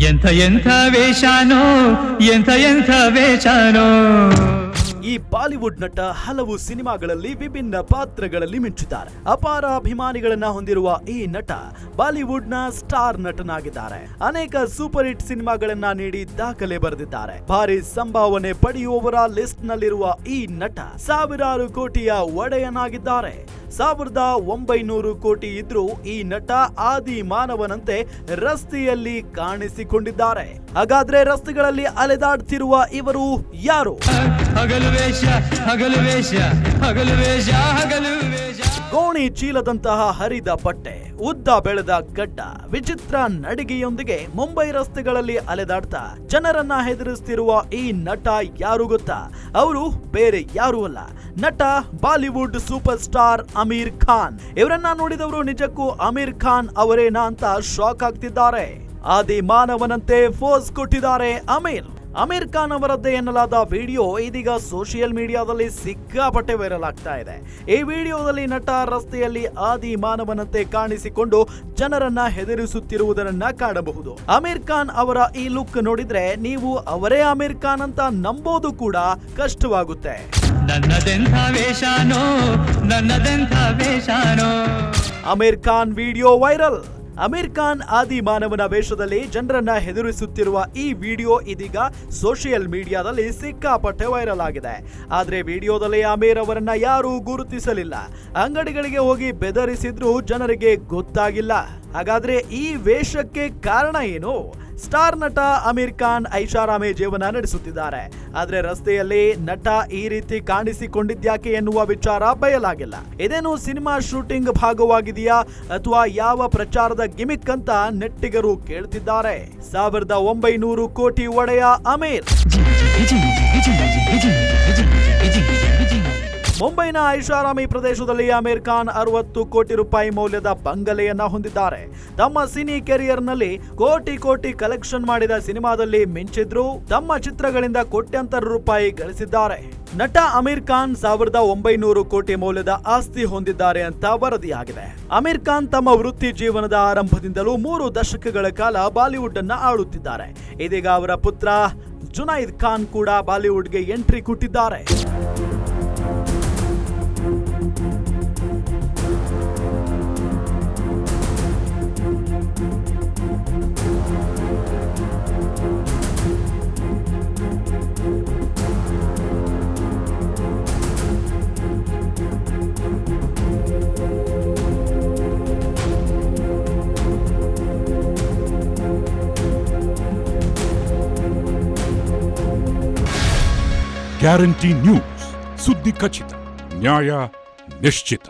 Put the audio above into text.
ಎಂಥ ಎಂಥ ವೇಷಾನೋ ಎಂಥ ಎಂಥ ವೇಷಾನೋ. ಈ ಬಾಲಿವುಡ್ ನಟ ಹಲವು ಸಿನಿಮಾಗಳಲ್ಲಿ ವಿಭಿನ್ನ ಪಾತ್ರಗಳಲ್ಲಿ ಮಿಂಚಿದ್ದಾರೆ. ಅಪಾರ ಅಭಿಮಾನಿಗಳನ್ನ ಹೊಂದಿರುವ ಈ ನಟ ಬಾಲಿವುಡ್ ನ ಸ್ಟಾರ್ ನಟನಾಗಿದ್ದಾರೆ. ಅನೇಕ ಸೂಪರ್ ಹಿಟ್ ಸಿನಿಮಾಗಳನ್ನ ನೀಡಿ ದಾಖಲೆ ಬರೆದಿದ್ದಾರೆ. ಭಾರಿ ಸಂಭಾವನೆ ಪಡೆಯುವವರ ಲಿಸ್ಟ್ ನಲ್ಲಿರುವ ಈ ನಟ ಸಾವಿರಾರು ಕೋಟಿಯ ಒಡೆಯನಾಗಿದ್ದಾರೆ. 1900 ಕೋಟಿ ಇದ್ರೂ ಈ ನಟ ಆದಿ ಮಾನವನಂತೆ ರಸ್ತೆಯಲ್ಲಿ ಕಾಣಿಸಿಕೊಂಡಿದ್ದಾರೆ. ಹಾಗಾದ್ರೆ ರಸ್ತೆಗಳಲ್ಲಿ ಅಲೆದಾಡ್ತಿರುವ ಇವರು ಯಾರು? ಹಗಲು ವೇಷ ಹಗಲು ವೇಷ ಹಗಲು ವೇಷ ಹಗಲು ವೇಷ. ಗೋಣಿ ಚೀಲದಂತಹ ಹರಿದ ಬಟ್ಟೆ, ಉದ್ದ ಬೆಳೆದ ಗಡ್ಡ, ವಿಚಿತ್ರ ನಡಿಗೆಯೊಂದಿಗೆ ಮುಂಬೈ ರಸ್ತೆಗಳಲ್ಲಿ ಅಲೆದಾಡ್ತಾ ಜನರನ್ನ ಹೆದರಿಸ್ತಿರುವ ಈ ನಟ ಯಾರು ಗೊತ್ತಾ? ಅವರು ಬೇರೆ ಯಾರು ಅಲ್ಲ, ನಟ ಬಾಲಿವುಡ್ ಸೂಪರ್ ಸ್ಟಾರ್ ಅಮೀರ್ ಖಾನ್. ಇವರನ್ನ ನೋಡಿದವರು ನಿಜಕ್ಕೂ ಅಮೀರ್ ಖಾನ್ ಅವರೇನಾ ಅಂತ ಶಾಕ್ ಆಗ್ತಿದ್ದಾರೆ. ಆದಿ ಮಾನವನಂತೆ ಫೋಸ್ ಕೊಟ್ಟಿದ್ದಾರೆ ಅಮೀರ್ ಖಾನ್ ಅವರದ್ದೇ ಎನ್ನಲಾದ ವಿಡಿಯೋ ಇದೀಗ ಸೋಷಿಯಲ್ ಮೀಡಿಯಾದಲ್ಲಿ ಸಿಕ್ಕಾಪಟ್ಟೆ ವೈರಲ್ ಆಗ್ತಾ ಇದೆ. ಈ ವಿಡಿಯೋದಲ್ಲಿ ನಟ ರಸ್ತೆಯಲ್ಲಿ ಆದಿ ಮಾನವನಂತೆ ಕಾಣಿಸಿಕೊಂಡು ಜನರನ್ನ ಹೆದರಿಸುತ್ತಿರುವುದನ್ನ ಕಾಣಬಹುದು. ಅಮೀರ್ ಖಾನ್ ಅವರ ಈ ಲುಕ್ ನೋಡಿದ್ರೆ ನೀವು ಅವರೇ ಅಮೀರ್ ಖಾನ್ ಅಂತ ನಂಬೋದು ಕೂಡ ಕಷ್ಟವಾಗುತ್ತೆ. ನನ್ನದೆಂಥ ವೇಷಾನೋ ನನ್ನದೆಂಥ ವೇಷಾನೋ. Aamir Khan video viral. ಅಮೀರ್ ಖಾನ್ ಆದಿ ಮಾನವನ ವೇಷದಲ್ಲಿ ಜನರನ್ನ ಹೆದರಿಸುತ್ತಿರುವ ಈ ವಿಡಿಯೋ ಇದೀಗ ಸೋಷಿಯಲ್ ಮೀಡಿಯಾದಲ್ಲಿ ಸಿಕ್ಕಾಪಟ್ಟೆ ವೈರಲ್ ಆಗಿದೆ. ಆದ್ರೆ ವಿಡಿಯೋದಲ್ಲಿ ಅಮೀರ್ ಅವರನ್ನ ಯಾರೂ ಗುರುತಿಸಲಿಲ್ಲ. ಅಂಗಡಿಗಳಿಗೆ ಹೋಗಿ ಬೆದರಿಸಿದ್ರು ಜನರಿಗೆ ಗೊತ್ತಾಗಿಲ್ಲ. ಹಾಗಾದ್ರೆ ಈ ವೇಷಕ್ಕೆ ಕಾರಣ ಏನು? ಸ್ಟಾರ್ ನಟ ಅಮೀರ್ ಖಾನ್ ಐಷಾರಾಮಿ ಜೀವನ ನಡೆಸುತ್ತಿದ್ದಾರೆ. ಆದ್ರೆ ರಸ್ತೆಯಲ್ಲಿ ನಟ ಈ ರೀತಿ ಕಾಣಿಸಿಕೊಂಡಿದ್ಯಾಕೆ ಎನ್ನುವ ವಿಚಾರ ಬಯಲಾಗಿಲ್ಲ. ಇದೇನು ಸಿನಿಮಾ ಶೂಟಿಂಗ್ ಭಾಗವಾಗಿದೆಯಾ ಅಥವಾ ಯಾವ ಪ್ರಚಾರದ ಗಿಮಿಕ್ ಅಂತ ನೆಟ್ಟಿಗರು ಕೇಳ್ತಿದ್ದಾರೆ. 1900 ಕೋಟಿ ಒಡೆಯ ಅಮೀರ್. ಮುಂಬೈನ ಐಷಾರಾಮಿ ಪ್ರದೇಶದಲ್ಲಿ ಅಮೀರ್ ಖಾನ್ 60 ಕೋಟಿ ರೂಪಾಯಿ ಮೌಲ್ಯದ ಬಂಗಲೆಯನ್ನ ಹೊಂದಿದ್ದಾರೆ. ತಮ್ಮ ಸಿನಿ ಕೆರಿಯರ್ ನಲ್ಲಿ ಕೋಟಿ ಕಲೆಕ್ಷನ್ ಮಾಡಿದ ಸಿನಿಮಾದಲ್ಲಿ ಮಿಂಚಿದ್ರು. ತಮ್ಮ ಚಿತ್ರಗಳಿಂದ ಕೋಟ್ಯಾಂತರ ರೂಪಾಯಿ ಗಳಿಸಿದ್ದಾರೆ. ನಟ ಅಮೀರ್ ಖಾನ್ 1900 ಕೋಟಿ ಮೌಲ್ಯದ ಆಸ್ತಿ ಹೊಂದಿದ್ದಾರೆ ಅಂತ ವರದಿಯಾಗಿದೆ. ಅಮೀರ್ ಖಾನ್ ತಮ್ಮ ವೃತ್ತಿ ಜೀವನದ ಆರಂಭದಿಂದಲೂ 3 ದಶಕಗಳ ಕಾಲ ಬಾಲಿವುಡ್ ಅನ್ನ ಆಳುತ್ತಿದ್ದಾರೆ. ಇದೀಗ ಅವರ ಪುತ್ರ ಜುನೈದ್ ಖಾನ್ ಕೂಡ ಬಾಲಿವುಡ್ಗೆ ಎಂಟ್ರಿ ಕೊಟ್ಟಿದ್ದಾರೆ. ಗ್ಯಾರಂಟಿ ನ್ಯೂಸ್, ಸುದ್ದಿ ಖಚಿತ, ನ್ಯಾಯ ನಿಶ್ಚಿತ.